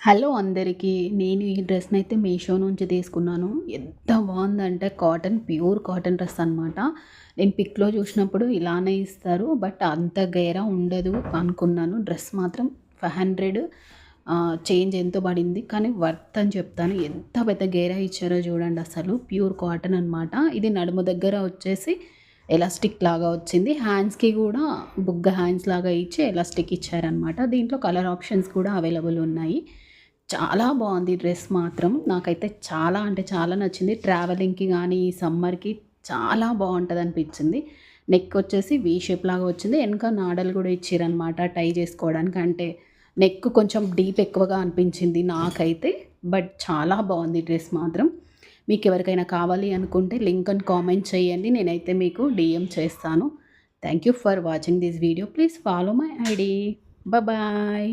Hello అందరికీ. నేను ఈ డ్రెస్‌నైతే మీషో నుంచి తీసుకున్నాను. ఎంత బావుందంటే ప్యూర్ కాటన్ డ్రెస్ అనమాట. నేను పిక్‌లో చూసినప్పుడు ఇలానే ఇస్తారు. బట్ అంత గేరా ఉండదు అనుకున్నాను. డ్రెస్ మాత్రం 500 చేంజ్ ఎంతో పడింది. కానీ వర్త్ అని చెప్తాను. ఎంత పెద్ద గేరా ఇచ్చారో చూడండి అసలు. ప్యూర్ కాటన్ అనమాట. ఇది నడుము దగ్గర వచ్చేసి ఎలాస్టిక్ లాగా వచ్చింది. హ్యాండ్స్‌కి కూడా బుగ్గ హ్యాండ్స్ లాగా ఇచ్చి ఎలాస్టిక్ ఇచ్చారనమాట. దీంట్లో కలర్ ఆప్షన్స్ కూడా అవైలబుల్ ఉన్నాయి. చాలా బాగుంది డ్రెస్ మాత్రం. నాకైతే చాలా అంటే చాలా నచ్చింది. ట్రావెలింగ్‌కి గానీ, ఈ సమ్మర్‌కి చాలా బావుంటదనిపించింది. నెక్ వచ్చేసి వీ షేప్ లాగా వచ్చింది. ఎనక నాడలు గూడా ఇచ్చిర్రనమాట టై చేసుకోవడానికి. అంటే నెక్ కొంచెం డీప్ ఎక్కువగా అనిపించింది నాకైతే. బట్ చాలా బావుంది డ్రెస్ మాత్రం. మీకెవరికైనా కావాలి అనుకుంటే లింక్ అని కామెంట్ చేయండి. నేనైతే మీకు డీఎం చేస్తాను. Thank you for watching this video. Please follow my ID. Bye.